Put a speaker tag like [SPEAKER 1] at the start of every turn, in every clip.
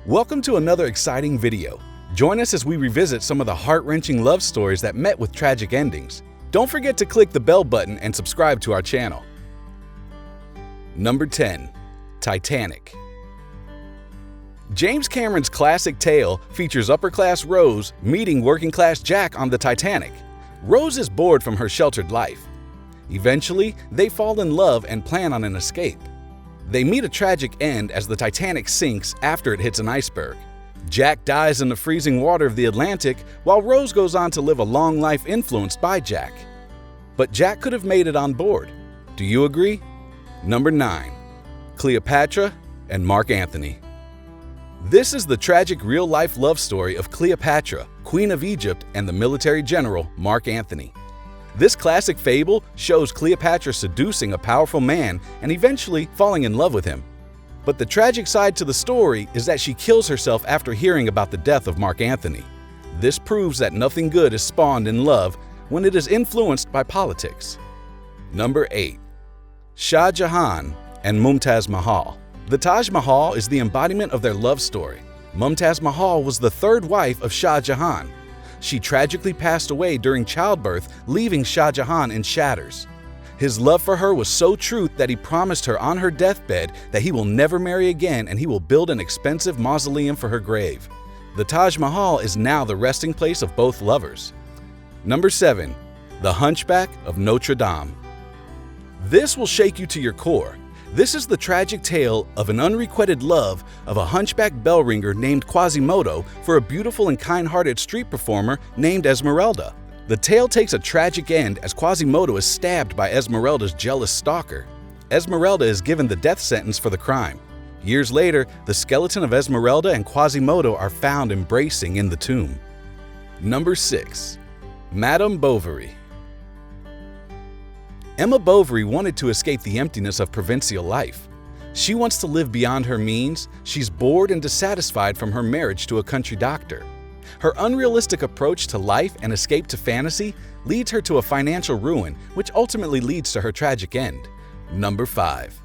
[SPEAKER 1] Welcome to another exciting video. Join us as we revisit some of the heart-wrenching love stories that met with tragic endings. Don't forget to click the bell button and subscribe to our channel. Number 10. Titanic. James Cameron's classic tale features upper-class Rose meeting working-class Jack on the Titanic. Rose is bored from her sheltered life. Eventually, they fall in love and plan on an escape. They meet a tragic end as the Titanic sinks after it hits an iceberg. Jack dies in the freezing water of the Atlantic, while Rose goes on to live a long life influenced by Jack. But Jack could have made it on board. Do you agree? Number 9. Cleopatra and Marc Antony. This is the tragic real-life love story of Cleopatra, Queen of Egypt, and the military general Marc Antony. This classic fable shows Cleopatra seducing a powerful man and eventually falling in love with him. But the tragic side to the story is that she kills herself after hearing about the death of Marc Antony. This proves that nothing good is spawned in love when it is influenced by politics. Number 8. Shah Jahan and Mumtaz Mahal. The Taj Mahal is the embodiment of their love story. Mumtaz Mahal was the third wife of Shah Jahan. She tragically passed away during childbirth, leaving Shah Jahan in shatters. His love for her was so true that he promised her on her deathbed that he will never marry again and he will build an expensive mausoleum for her grave. The Taj Mahal is now the resting place of both lovers. Number 7. The Hunchback of Notre. This will shake you to your core. This is the tragic tale of an unrequited love of a hunchback bell ringer named Quasimodo for a beautiful and kind-hearted street performer named Esmeralda. The tale takes a tragic end as Quasimodo is stabbed by Esmeralda's jealous stalker. Esmeralda is given the death sentence for the crime. Years later, the skeleton of Esmeralda and Quasimodo are found embracing in the tomb. Number 6. Madame Bovary. Emma Bovary wanted to escape the emptiness of provincial life. She wants to live beyond her means. She's bored and dissatisfied from her marriage to a country doctor. Her unrealistic approach to life and escape to fantasy leads her to a financial ruin, which ultimately leads to her tragic end. Number 5.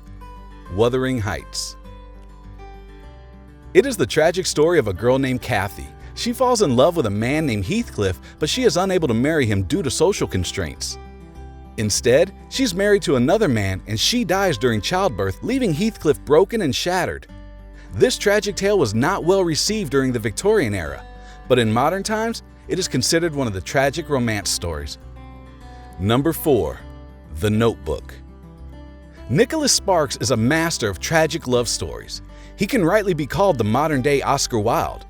[SPEAKER 1] Wuthering Heights. It is the tragic story of a girl named Kathy. She falls in love with a man named Heathcliff, but she is unable to marry him due to social constraints. Instead, she's married to another man and she dies during childbirth, leaving Heathcliff broken and shattered. This tragic tale was not well received during the Victorian era, but in modern times, it is considered one of the tragic romance stories. Number 4. The Notebook. Nicholas Sparks is a master of tragic love stories. He can rightly be called the modern-day Oscar Wilde.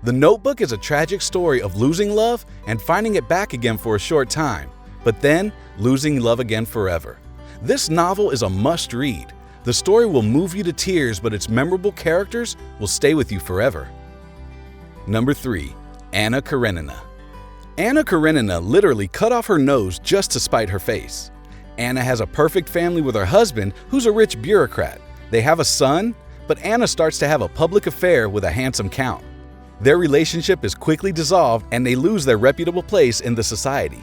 [SPEAKER 1] The Notebook is a tragic story of losing love and finding it back again for a short time, but then losing love again forever. This novel is a must-read. The story will move you to tears, but its memorable characters will stay with you forever. Number 3. Anna Karenina. Anna Karenina literally cut off her nose just to spite her face. Anna has a perfect family with her husband, who's a rich bureaucrat. They have a son, but Anna starts to have a public affair with a handsome count. Their relationship is quickly dissolved and they lose their reputable place in the society.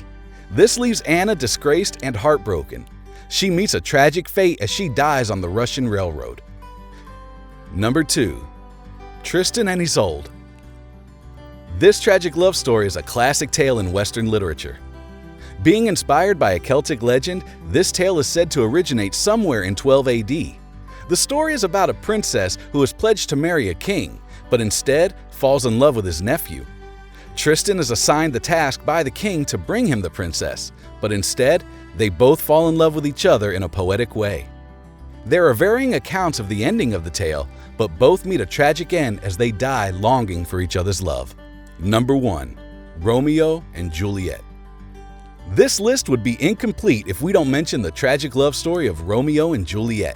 [SPEAKER 1] This leaves Anna disgraced and heartbroken. She meets a tragic fate as she dies on the Russian railroad. Number 2. Tristan and Isolde. This tragic love story is a classic tale in Western literature. Being inspired by a Celtic legend, this tale is said to originate somewhere in 12 AD. The story is about a princess who is pledged to marry a king, but instead falls in love with his nephew. Tristan is assigned the task by the king to bring him the princess, but instead, they both fall in love with each other in a poetic way. There are varying accounts of the ending of the tale, but both meet a tragic end as they die longing for each other's love. Number 1. Romeo and Juliet. This list would be incomplete if we don't mention the tragic love story of Romeo and Juliet.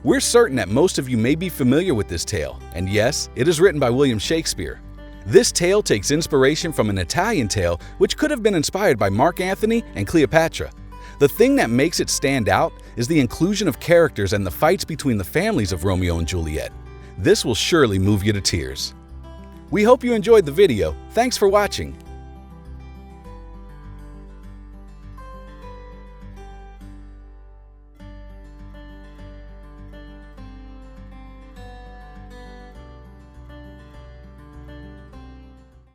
[SPEAKER 1] We're certain that most of you may be familiar with this tale, and yes, it is written by William Shakespeare. This tale takes inspiration from an Italian tale which could have been inspired by Marc Antony and Cleopatra. The thing that makes it stand out is the inclusion of characters and the fights between the families of Romeo and Juliet. This will surely move you to tears. We hope you enjoyed the video. Thanks for watching.